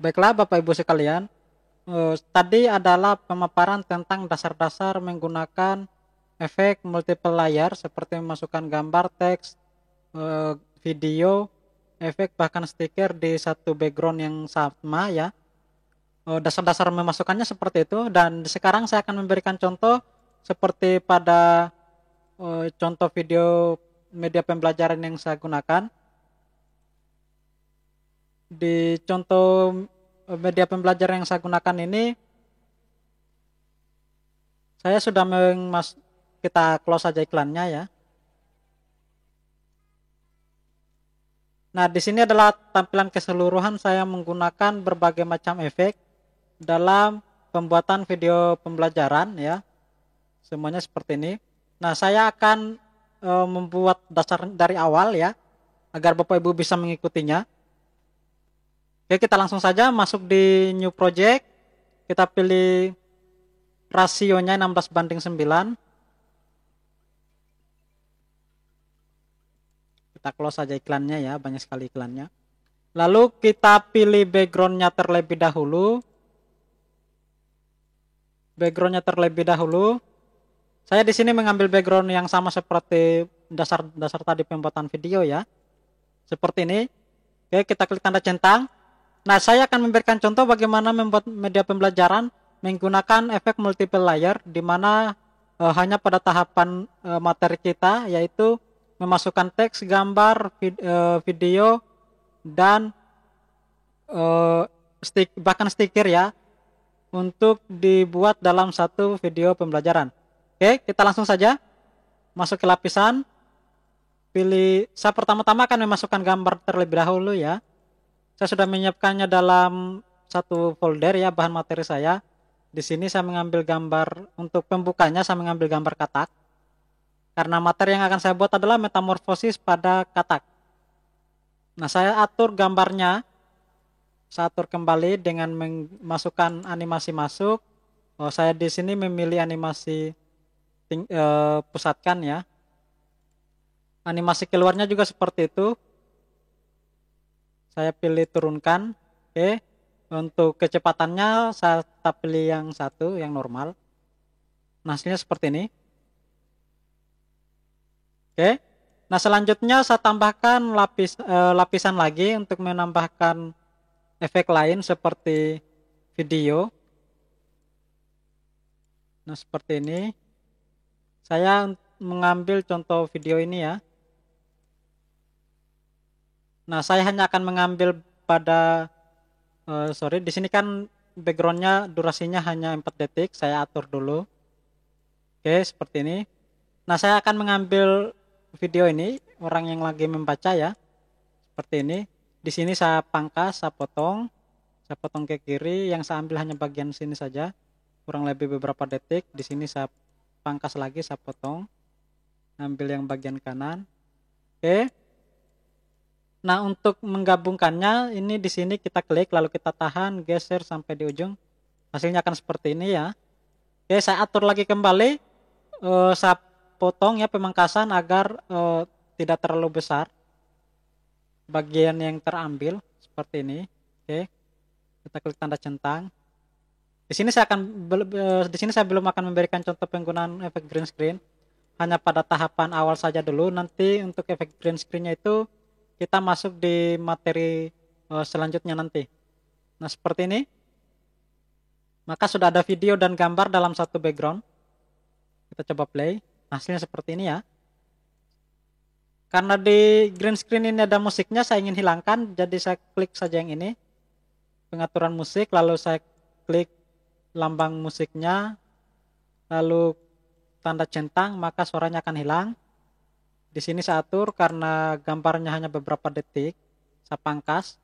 Baiklah Bapak Ibu sekalian, tadi adalah pemaparan tentang dasar-dasar menggunakan efek multiple layer seperti memasukkan gambar, teks, video, efek bahkan stiker di satu background yang sama ya. Dasar-dasar memasukkannya seperti itu, dan sekarang saya akan memberikan contoh seperti pada contoh video media pembelajaran yang saya gunakan. Di contoh media pembelajaran yang saya gunakan ini, saya sudah kita close saja iklannya ya. Nah, di sini adalah tampilan keseluruhan saya menggunakan berbagai macam efek dalam pembuatan video pembelajaran ya. Semuanya seperti ini. Nah, saya akan membuat dasar dari awal ya, agar Bapak Ibu bisa mengikutinya. Oke, kita langsung saja masuk di new project. Kita pilih rasionya 16:9. Kita close saja iklannya ya, banyak sekali iklannya. Lalu kita pilih backgroundnya terlebih dahulu. Backgroundnya terlebih dahulu. Saya di sini mengambil background yang sama seperti dasar tadi pembuatan video ya. Seperti ini. Oke, kita klik tanda centang. Nah, saya akan memberikan contoh bagaimana membuat media pembelajaran menggunakan efek multiple layer, di mana hanya pada tahapan materi kita, yaitu memasukkan teks, gambar, video, dan bahkan stiker ya, untuk dibuat dalam satu video pembelajaran. Oke, kita langsung saja masuk ke lapisan. Saya pertama-tama akan memasukkan gambar terlebih dahulu ya. Saya sudah menyiapkannya dalam satu folder ya, bahan materi saya. Di sini saya mengambil gambar, untuk pembukanya saya mengambil gambar katak. Karena materi yang akan saya buat adalah metamorfosis pada katak. Nah, saya atur gambarnya. Saya atur kembali dengan memasukkan animasi masuk. Saya di sini memilih animasi pusatkan ya. Animasi keluarnya juga seperti itu. Saya pilih turunkan. Oke. Untuk kecepatannya saya tetap pilih yang satu, yang normal. Nah, hasilnya seperti ini. Oke. Nah, selanjutnya saya tambahkan lapisan lagi untuk menambahkan efek lain seperti video. Nah, seperti ini. Saya mengambil contoh video ini ya. Nah, saya hanya akan mengambil pada di sini kan backgroundnya durasinya hanya 4 detik, saya atur dulu. Oke, seperti ini. Nah, saya akan mengambil video ini, orang yang lagi membaca ya, seperti ini. Di sini saya pangkas, saya potong ke kiri, yang saya ambil hanya bagian sini saja, kurang lebih beberapa detik. Di sini saya pangkas lagi, saya potong, ambil yang bagian kanan. Oke. Nah, untuk menggabungkannya, ini di sini kita klik, lalu kita tahan, geser sampai di ujung. Hasilnya akan seperti ini ya. Oke, saya atur lagi kembali. Saya potong ya pemangkasan agar tidak terlalu besar bagian yang terambil, seperti ini. Oke, kita klik tanda centang. Di sini saya belum akan memberikan contoh penggunaan efek green screen. Hanya pada tahapan awal saja dulu. Nanti untuk efek green screen-nya itu kita masuk di materi selanjutnya nanti. Nah, seperti ini. Maka sudah ada video dan gambar dalam satu background. Kita coba play. Hasilnya seperti ini ya. Karena di green screen ini ada musiknya, saya ingin hilangkan. Jadi saya klik saja yang ini. Pengaturan musik. Lalu saya klik lambang musiknya. Lalu tanda centang, maka suaranya akan hilang. Di sini saya atur karena gambarnya hanya beberapa detik. Saya pangkas.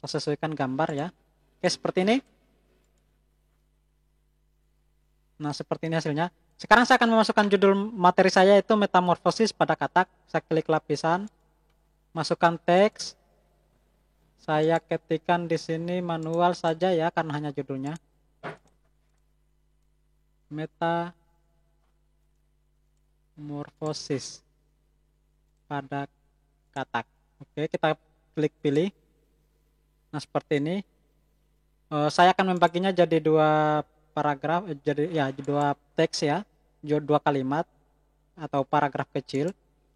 Saya sesuaikan gambar ya. Oke, seperti ini. Nah, seperti ini hasilnya. Sekarang saya akan memasukkan judul materi saya, itu metamorfosis pada katak. Saya klik lapisan. Masukkan teks. Saya ketikkan di sini manual saja ya, karena hanya judulnya. Metamorfosis pada katak. Oke, kita klik pilih. Nah, seperti ini. Saya akan membaginya jadi dua paragraf, jadi ya dua teks ya, dua kalimat atau paragraf kecil.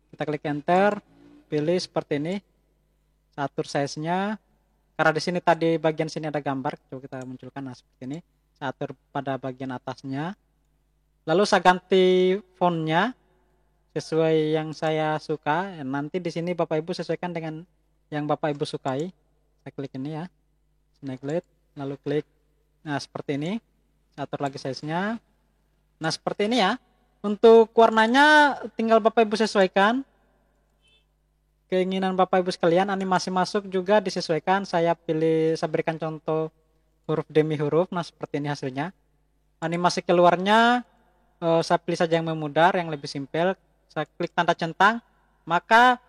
Kita klik enter, pilih seperti ini, saya atur size-nya. Karena di sini tadi bagian sini ada gambar, coba kita munculkan. Nah seperti ini, saya atur pada bagian atasnya. Lalu saya ganti fontnya sesuai yang saya suka. Nanti di sini Bapak Ibu sesuaikan dengan yang Bapak Ibu sukai. Saya klik ini ya, snaglet, lalu klik. Nah seperti ini, saya atur lagi size-nya. Nah seperti ini ya. Untuk warnanya tinggal Bapak Ibu sesuaikan keinginan Bapak Ibu sekalian. Animasi masuk juga disesuaikan. Saya berikan contoh huruf demi huruf. Nah seperti ini hasilnya. Animasi keluarnya saya pilih saja yang memudar, yang lebih simpel. Saya klik tanda centang, maka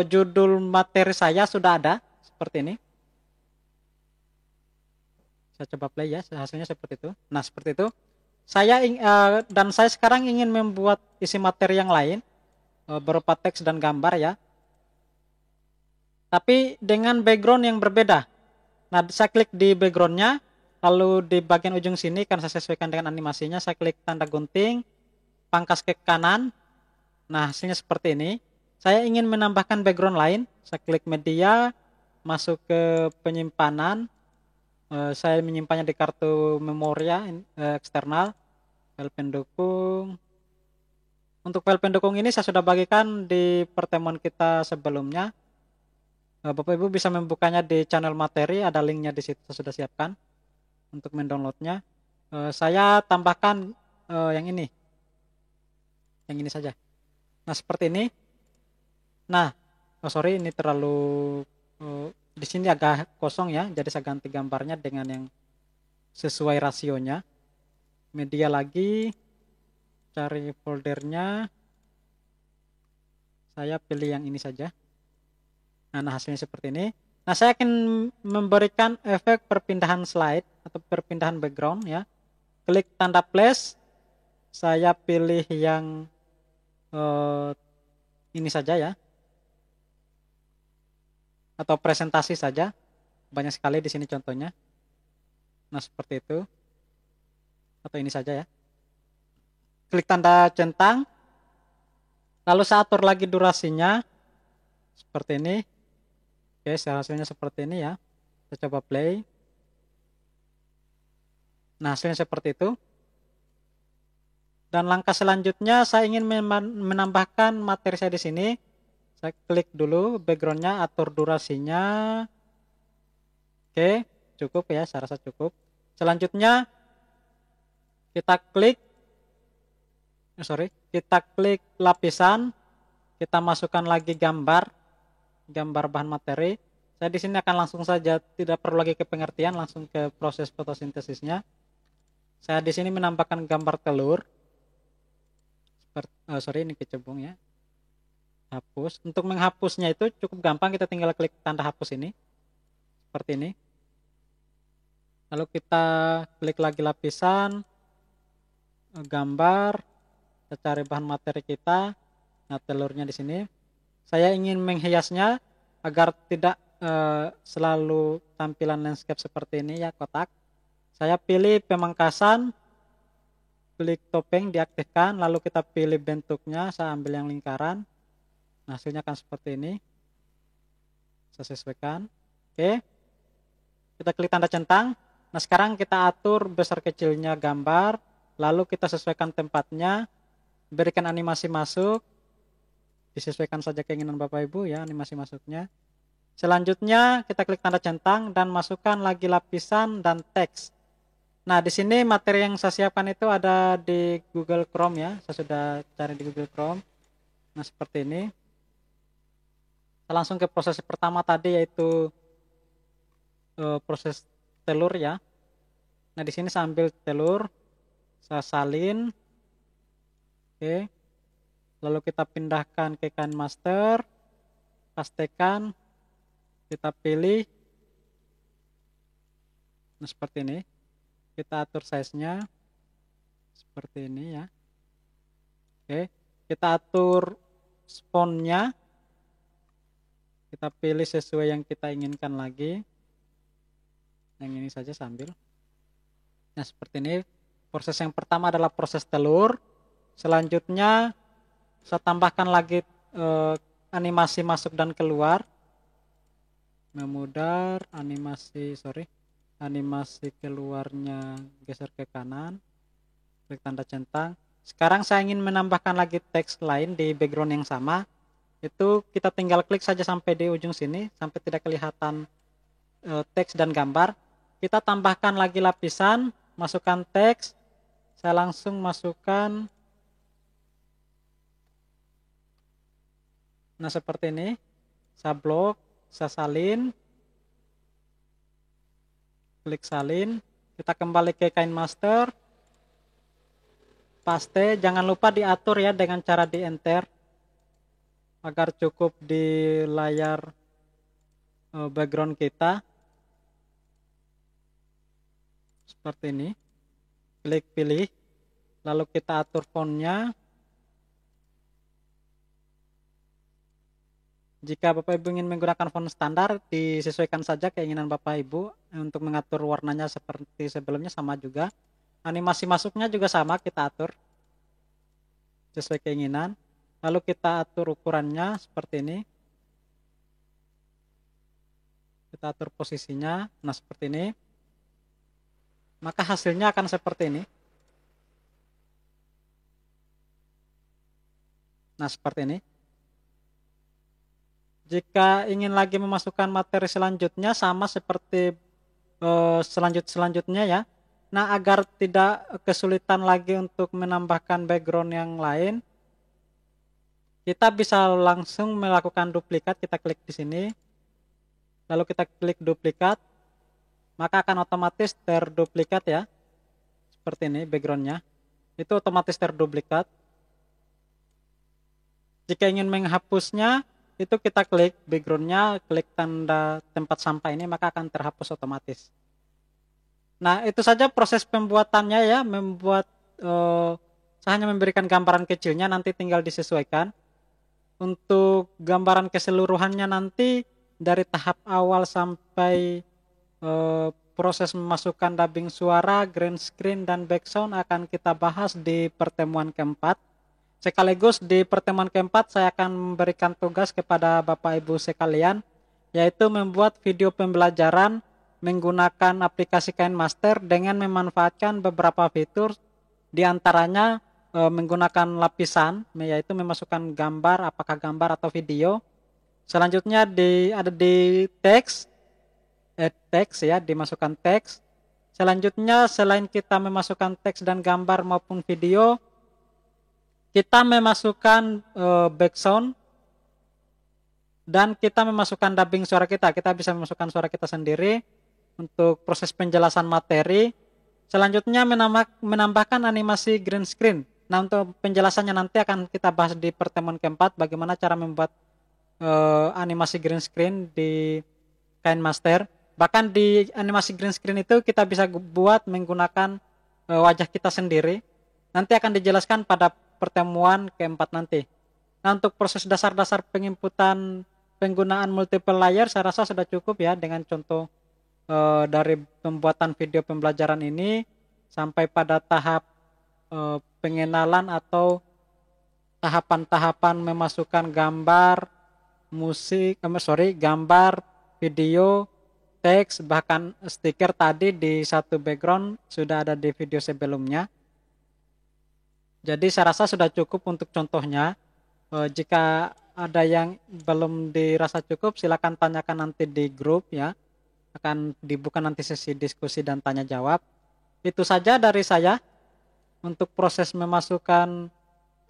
judul materi saya sudah ada seperti ini. Saya coba play ya, hasilnya seperti itu. Nah seperti itu. Dan saya sekarang ingin membuat isi materi yang lain berupa teks dan gambar ya, tapi dengan background yang berbeda. Nah saya klik di backgroundnya, lalu di bagian ujung sini kan saya sesuaikan dengan animasinya, saya klik tanda gunting, pangkas ke kanan. Nah hasilnya seperti ini. Saya ingin menambahkan background lain, saya klik media, masuk ke penyimpanan. Saya menyimpannya di kartu memori eksternal, file pendukung. Untuk file pendukung ini saya sudah bagikan di pertemuan kita sebelumnya. Bapak Ibu bisa membukanya di channel materi, ada linknya di situ, saya sudah siapkan untuk mendownloadnya. Saya tambahkan yang ini saja. Nah seperti ini. Nah, sorry ini terlalu di sini agak kosong ya, jadi saya ganti gambarnya dengan yang sesuai rasionya. Media lagi, cari foldernya, saya pilih yang ini saja. Nah hasilnya seperti ini. Nah saya akan memberikan efek perpindahan slide atau perpindahan background ya. Klik tanda plus, saya pilih yang ini saja ya, atau presentasi saja. Banyak sekali di sini contohnya. Nah seperti itu, atau ini saja ya. Klik tanda centang, lalu saya atur lagi durasinya seperti ini. Oke, hasilnya seperti ini ya. Kita coba play. Nah hasilnya seperti itu. Dan langkah selanjutnya saya ingin menambahkan materi saya di sini. Saya klik dulu backgroundnya, atur durasinya. Oke, cukup ya, saya rasa cukup. Selanjutnya kita klik lapisan, kita masukkan lagi gambar bahan materi. Saya di sini akan langsung saja, tidak perlu lagi ke pengertian, langsung ke proses fotosintesisnya. Saya di sini menambahkan gambar telur. Ini kecebong ya. Hapus. Untuk menghapusnya itu cukup gampang, kita tinggal klik tanda hapus ini. Seperti ini. Lalu kita klik lagi lapisan, gambar, kita cari bahan materi kita. Nah, telurnya di sini. Saya ingin menghiasnya agar tidak selalu tampilan landscape seperti ini ya, kotak. Saya pilih pemangkasan, klik topeng diaktifkan, lalu kita pilih bentuknya, saya ambil yang lingkaran. Nah, hasilnya akan seperti ini. Saya sesuaikan. Oke. Kita klik tanda centang. Nah, sekarang kita atur besar kecilnya gambar, lalu kita sesuaikan tempatnya, berikan animasi masuk. Disesuaikan saja keinginan Bapak Ibu ya animasi masuknya. Selanjutnya kita klik tanda centang dan masukkan lagi lapisan dan teks. Nah, di sini materi yang saya siapkan itu ada di Google Chrome ya. Saya sudah cari di Google Chrome. Nah, seperti ini. Kita langsung ke proses pertama tadi, yaitu proses telur ya. Nah, di sini saya ambil telur, saya salin. Oke. Lalu kita pindahkan ke kain master, pastekan, kita pilih. Nah, seperti ini. Kita atur size-nya seperti ini ya. Oke, kita atur font-nya. Kita pilih sesuai yang kita inginkan lagi. Yang ini saja sambil. Nah, seperti ini. Proses yang pertama adalah proses telur. Selanjutnya saya tambahkan lagi animasi masuk dan keluar. Memudar animasi keluarnya geser ke kanan, klik tanda centang. Sekarang saya ingin menambahkan lagi teks lain di background yang sama. Itu kita tinggal klik saja sampai di ujung sini sampai tidak kelihatan teks dan gambar. Kita tambahkan lagi lapisan, masukkan teks. Saya langsung masukkan. Nah, seperti ini. Saya blok, saya salin. Klik salin. Kita kembali ke kain master. Paste, jangan lupa diatur ya dengan cara di enter agar cukup di layar background kita. Seperti ini. Klik pilih, lalu kita atur fontnya. Jika Bapak Ibu ingin menggunakan font standar, disesuaikan saja keinginan Bapak Ibu. Untuk mengatur warnanya seperti sebelumnya sama juga. Animasi masuknya juga sama, kita atur sesuai keinginan. Lalu kita atur ukurannya seperti ini. Kita atur posisinya, nah seperti ini. Maka hasilnya akan seperti ini. Nah, seperti ini. Jika ingin lagi memasukkan materi selanjutnya, sama seperti selanjutnya ya. Nah, agar tidak kesulitan lagi untuk menambahkan background yang lain, kita bisa langsung melakukan duplikat. Kita klik di sini, lalu kita klik duplikat, maka akan otomatis terduplikat ya. Seperti ini backgroundnya, itu otomatis terduplikat. Jika ingin menghapusnya, itu kita klik backgroundnya, klik tanda tempat sampah ini, maka akan terhapus otomatis. Nah, itu saja proses pembuatannya ya. Saya hanya memberikan gambaran kecilnya, nanti tinggal disesuaikan. Untuk gambaran keseluruhannya nanti dari tahap awal sampai proses memasukkan dubbing suara, green screen, dan background akan kita bahas di pertemuan keempat. Sekaligus di pertemuan keempat saya akan memberikan tugas kepada Bapak Ibu sekalian, yaitu membuat video pembelajaran menggunakan aplikasi KineMaster dengan memanfaatkan beberapa fitur, diantaranya menggunakan lapisan, yaitu memasukkan gambar, apakah gambar atau video. Selanjutnya ada di teks ya, dimasukkan teks. Selanjutnya selain kita memasukkan teks dan gambar maupun video, kita memasukkan background dan kita memasukkan dubbing suara kita. Kita bisa memasukkan suara kita sendiri untuk proses penjelasan materi. Selanjutnya menambahkan animasi green screen. Nah, untuk penjelasannya nanti akan kita bahas di pertemuan keempat, bagaimana cara membuat animasi green screen di KineMaster. Bahkan di animasi green screen itu kita bisa buat menggunakan wajah kita sendiri. Nanti akan dijelaskan pada pertemuan keempat nanti. Nah, untuk proses dasar-dasar penginputan penggunaan multiple layer saya rasa sudah cukup ya, dengan contoh dari pembuatan video pembelajaran ini sampai pada tahap pengenalan atau tahapan-tahapan memasukkan gambar, gambar, video, teks, bahkan stiker tadi di satu background sudah ada di video sebelumnya. Jadi saya rasa sudah cukup untuk contohnya. Jika ada yang belum dirasa cukup, silakan tanyakan nanti di grup ya. Akan dibuka nanti sesi diskusi dan tanya jawab. Itu saja dari saya untuk proses memasukkan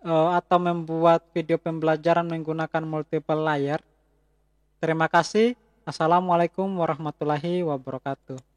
atau membuat video pembelajaran menggunakan multiple layer. Terima kasih. Assalamualaikum warahmatullahi wabarakatuh.